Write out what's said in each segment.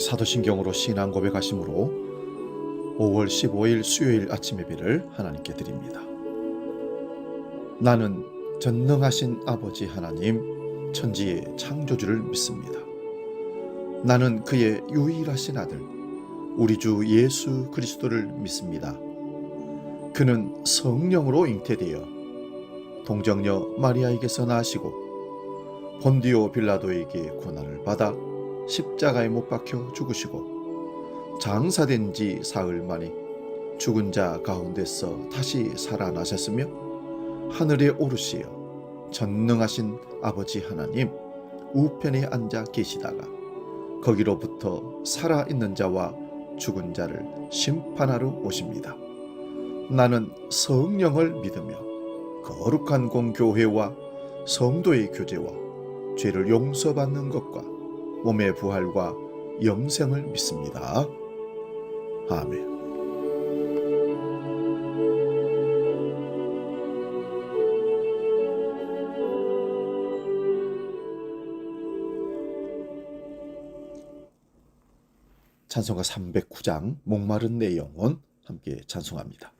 사도신경으로 신앙 고백하심으로 5월 15일 수요일 아침 예배를 하나님께 드립니다. 나는 전능하신 아버지 하나님 천지의 창조주를 믿습니다. 나는 그의 유일하신 아들 우리 주 예수 그리스도를 믿습니다. 그는 성령으로 잉태되어 동정녀 마리아에게서 나시고 본디오 빌라도에게 고난을 받아 십자가에 못 박혀 죽으시고 장사된 지 사흘 만에 죽은 자 가운데서 다시 살아나셨으며 하늘에 오르시어 전능하신 아버지 하나님 우편에 앉아 계시다가 거기로부터 살아있는 자와 죽은 자를 심판하러 오십니다. 나는 성령을 믿으며 거룩한 공교회와 성도의 교제와 죄를 용서받는 것과 몸의 부활과 영생을 믿습니다. 아멘. 찬송가 309장 목마른 내 영혼 함께 찬송합니다.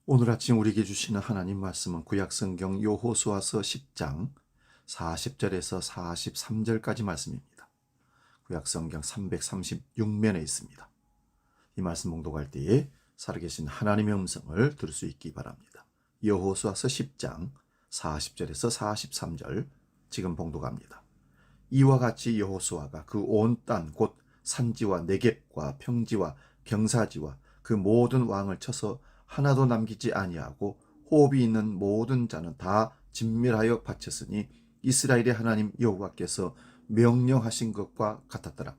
오늘 아침 우리에게 주시는 하나님 말씀은 구약성경 여호수아서 10장 40절에서 43절까지 말씀입니다. 구약성경 336면에 있습니다. 이 말씀 봉독할 때에 살아계신 하나님의 음성을 들을 수 있기 바랍니다. 여호수아서 10장 40절에서 43절 지금 봉독합니다. 이와 같이 여호수아가 그 온 땅 곧 산지와 네겝과 평지와 경사지와 그 모든 왕을 쳐서 하나도 남기지 아니하고 호흡이 있는 모든 자는 다 진멸하여 바쳤으니 이스라엘의 하나님 여호와께서 명령하신 것과 같았더라.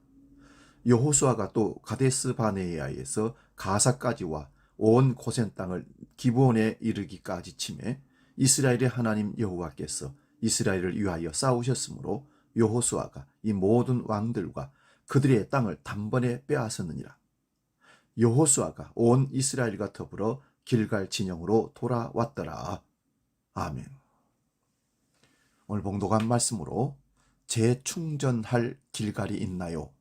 여호수아가 또 가데스 바네아에서 가사까지와 온 고센 땅을 기브온에 이르기까지 치매 이스라엘의 하나님 여호와께서 이스라엘을 위하여 싸우셨으므로 여호수아가 이 모든 왕들과 그들의 땅을 단번에 빼앗았느니라. 여호수아가 온 이스라엘과 더불어 길갈 진영으로 돌아왔더라. 아멘. 오늘 봉독한 말씀으로 재충전할 길갈이 있나요?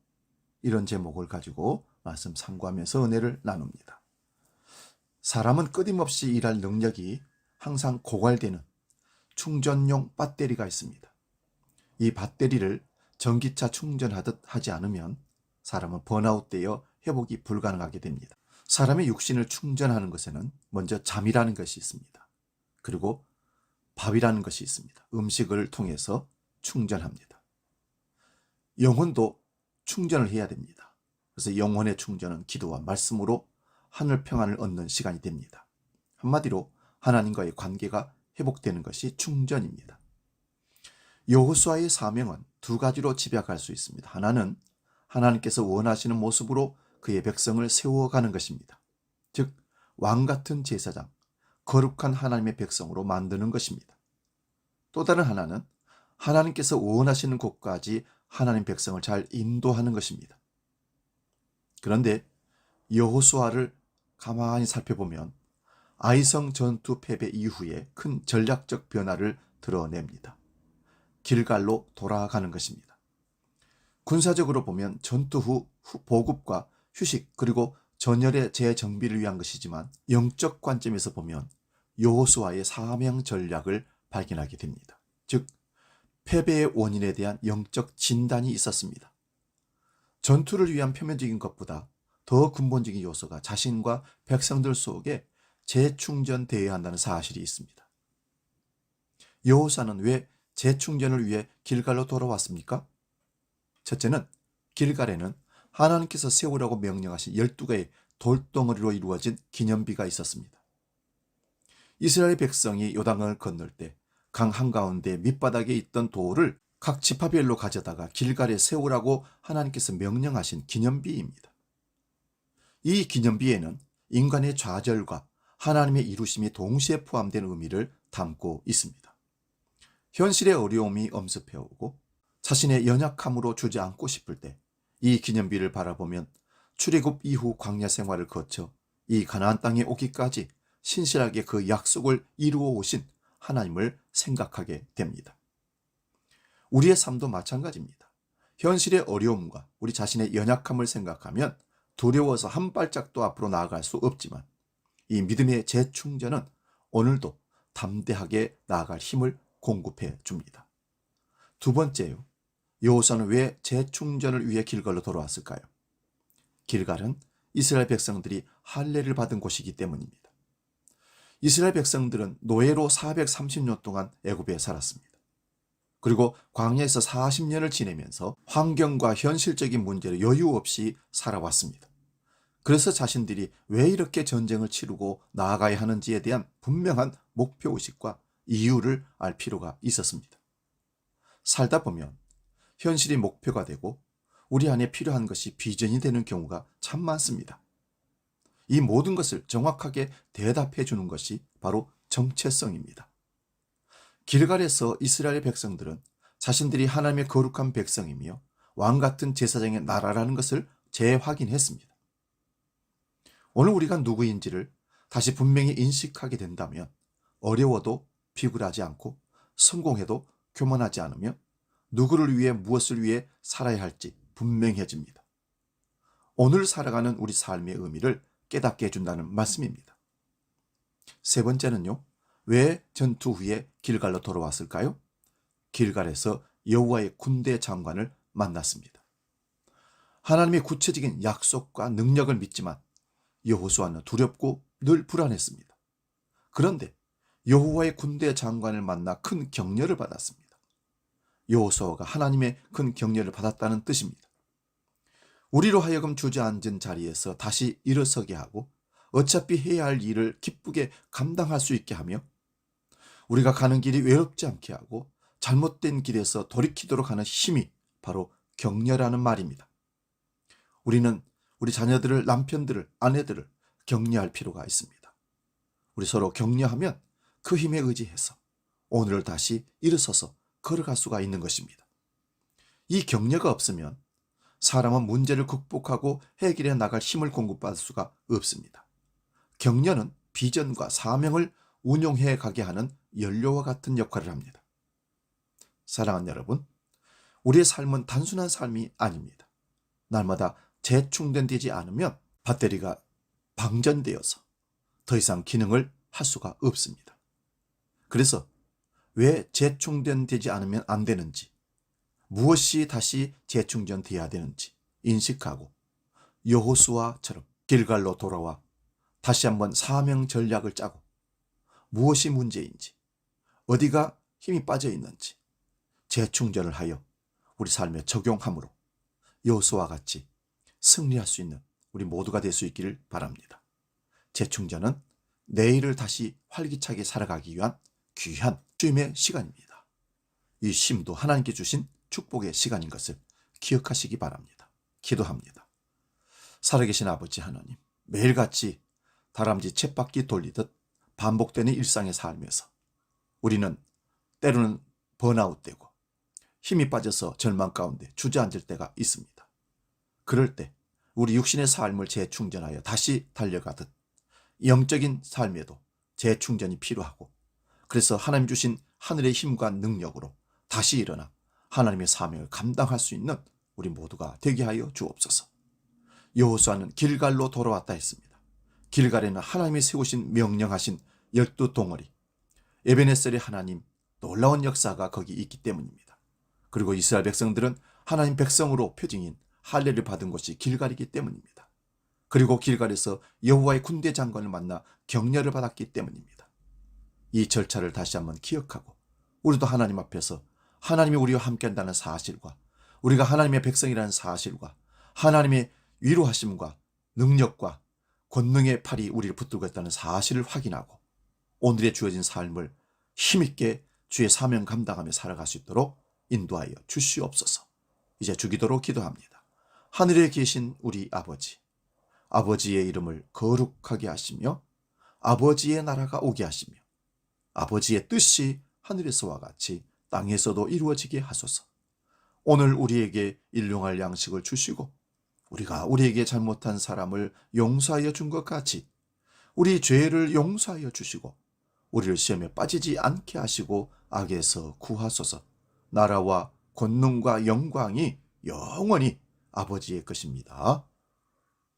이런 제목을 가지고 말씀 참고하면서 은혜를 나눕니다. 사람은 끊임없이 일할 능력이 항상 고갈되는 충전용 배터리가 있습니다. 이 배터리를 전기차 충전하듯 하지 않으면 사람은 번아웃되어 회복이 불가능하게 됩니다. 사람의 육신을 충전하는 것에는 먼저 잠이라는 것이 있습니다. 그리고 밥이라는 것이 있습니다. 음식을 통해서 충전합니다. 영혼도 충전을 해야 됩니다. 그래서 영혼의 충전은 기도와 말씀으로 하늘 평안을 얻는 시간이 됩니다. 한마디로 하나님과의 관계가 회복되는 것이 충전입니다. 여호수아의 사명은 두 가지로 집약할 수 있습니다. 하나는 하나님께서 원하시는 모습으로 그의 백성을 세워가는 것입니다. 즉 왕같은 제사장, 거룩한 하나님의 백성으로 만드는 것입니다. 또 다른 하나는 하나님께서 원하시는 곳까지 하나님 백성을 잘 인도하는 것입니다. 그런데 여호수아를 가만히 살펴보면 아이성 전투 패배 이후에 큰 전략적 변화를 드러냅니다. 길갈로 돌아가는 것입니다. 군사적으로 보면 전투 후 보급과 휴식 그리고 전열의 재정비를 위한 것이지만 영적 관점에서 보면 여호수아의 사명 전략을 발견하게 됩니다. 즉 패배의 원인에 대한 영적 진단이 있었습니다. 전투를 위한 표면적인 것보다 더 근본적인 요소가 자신과 백성들 속에 재충전되어야 한다는 사실이 있습니다. 여호수아는 왜 재충전을 위해 길갈로 돌아왔습니까? 첫째는 길갈에는 하나님께서 세우라고 명령하신 12개의 돌덩어리로 이루어진 기념비가 있었습니다. 이스라엘 백성이 요단강을 건널 때 강 한가운데 밑바닥에 있던 돌을 각 지파별로 가져다가 길갈에 세우라고 하나님께서 명령하신 기념비입니다. 이 기념비에는 인간의 좌절과 하나님의 이루심이 동시에 포함된 의미를 담고 있습니다. 현실의 어려움이 엄습해오고 자신의 연약함으로 주저앉고 싶을 때 이 기념비를 바라보면 출애굽 이후 광야 생활을 거쳐 이 가나안 땅에 오기까지 신실하게 그 약속을 이루어 오신 하나님을 생각하게 됩니다. 우리의 삶도 마찬가지입니다. 현실의 어려움과 우리 자신의 연약함을 생각하면 두려워서 한 발짝도 앞으로 나아갈 수 없지만 이 믿음의 재충전은 오늘도 담대하게 나아갈 힘을 공급해 줍니다. 두 번째요. 여호수아는 왜 재충전을 위해 길갈로 돌아왔을까요? 길갈은 이스라엘 백성들이 할례를 받은 곳이기 때문입니다. 이스라엘 백성들은 노예로 430년 동안 애굽에 살았습니다. 그리고 광야에서 40년을 지내면서 환경과 현실적인 문제를 여유 없이 살아왔습니다. 그래서 자신들이 왜 이렇게 전쟁을 치르고 나아가야 하는지에 대한 분명한 목표의식과 이유를 알 필요가 있었습니다. 살다 보면 현실이 목표가 되고 우리 안에 필요한 것이 비전이 되는 경우가 참 많습니다. 이 모든 것을 정확하게 대답해 주는 것이 바로 정체성입니다. 길갈에서 이스라엘 백성들은 자신들이 하나님의 거룩한 백성이며 왕같은 제사장의 나라라는 것을 재확인했습니다. 오늘 우리가 누구인지를 다시 분명히 인식하게 된다면 어려워도 비굴하지 않고 성공해도 교만하지 않으며 누구를 위해 무엇을 위해 살아야 할지 분명해집니다. 오늘 살아가는 우리 삶의 의미를 깨닫게 해준다는 말씀입니다. 세 번째는요. 왜 전투 후에 길갈로 돌아왔을까요? 길갈에서 여호와의 군대 장관을 만났습니다. 하나님의 구체적인 약속과 능력을 믿지만 여호수아는 두렵고 늘 불안했습니다. 그런데 여호와의 군대 장관을 만나 큰 격려를 받았습니다. 여호수아가 하나님의 큰 격려를 받았다는 뜻입니다. 우리로 하여금 주저앉은 자리에서 다시 일어서게 하고 어차피 해야 할 일을 기쁘게 감당할 수 있게 하며 우리가 가는 길이 외롭지 않게 하고 잘못된 길에서 돌이키도록 하는 힘이 바로 격려라는 말입니다. 우리는 우리 자녀들을, 남편들을, 아내들을 격려할 필요가 있습니다. 우리 서로 격려하면 그 힘에 의지해서 오늘을 다시 일어서서 걸어갈 수가 있는 것입니다. 이 격려가 없으면 사람은 문제를 극복하고 해결해 나갈 힘을 공급받을 수가 없습니다. 격려는 비전과 사명을 운용해 가게 하는 연료와 같은 역할을 합니다. 사랑하는 여러분, 우리의 삶은 단순한 삶이 아닙니다. 날마다 재충전되지 않으면 배터리가 방전되어서 더 이상 기능을 할 수가 없습니다. 그래서 왜 재충전되지 않으면 안 되는지, 무엇이 다시 재충전되어야 되는지 인식하고 여호수아처럼 길갈로 돌아와 다시 한번 사명 전략을 짜고 무엇이 문제인지, 어디가 힘이 빠져 있는지 재충전을 하여 우리 삶에 적용함으로 여호수아와 같이 승리할 수 있는 우리 모두가 될 수 있기를 바랍니다. 재충전은 내일을 다시 활기차게 살아가기 위한 귀한 주님의 시간입니다. 이 쉼도 하나님께 주신 축복의 시간인 것을 기억하시기 바랍니다. 기도합니다. 살아계신 아버지 하나님, 매일같이 다람쥐 쳇바퀴 돌리듯 반복되는 일상의 삶에서 우리는 때로는 번아웃되고 힘이 빠져서 절망 가운데 주저앉을 때가 있습니다. 그럴 때 우리 육신의 삶을 재충전하여 다시 달려가듯 영적인 삶에도 재충전이 필요하고, 그래서 하나님 주신 하늘의 힘과 능력으로 다시 일어나 하나님의 사명을 감당할 수 있는 우리 모두가 되게 하여 주옵소서. 여호수아는 길갈로 돌아왔다 했습니다. 길갈에는 하나님이 세우신 명령하신 12동어리 에베네셀의 하나님 놀라운 역사가 거기 있기 때문입니다. 그리고 이스라엘 백성들은 하나님 백성으로 표징인 할례를 받은 곳이 길갈이기 때문입니다. 그리고 길갈에서 여호와의 군대 장관을 만나 격려를 받았기 때문입니다. 이 절차를 다시 한번 기억하고 우리도 하나님 앞에서 하나님이 우리와 함께한다는 사실과 우리가 하나님의 백성이라는 사실과 하나님의 위로하심과 능력과 권능의 팔이 우리를 붙들고 있다는 사실을 확인하고 오늘의 주어진 삶을 힘있게 주의 사명 감당하며 살아갈 수 있도록 인도하여 주시옵소서. 이제 주기도로 기도합니다. 하늘에 계신 우리 아버지, 아버지의 이름을 거룩하게 하시며 아버지의 나라가 오게 하시며 아버지의 뜻이 하늘에서와 같이 땅에서도 이루어지게 하소서. 오늘 우리에게 일용할 양식을 주시고 우리가 우리에게 잘못한 사람을 용서하여 준 것 같이 우리 죄를 용서하여 주시고 우리를 시험에 빠지지 않게 하시고 악에서 구하소서. 나라와 권능과 영광이 영원히 아버지의 것입니다.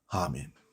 아멘.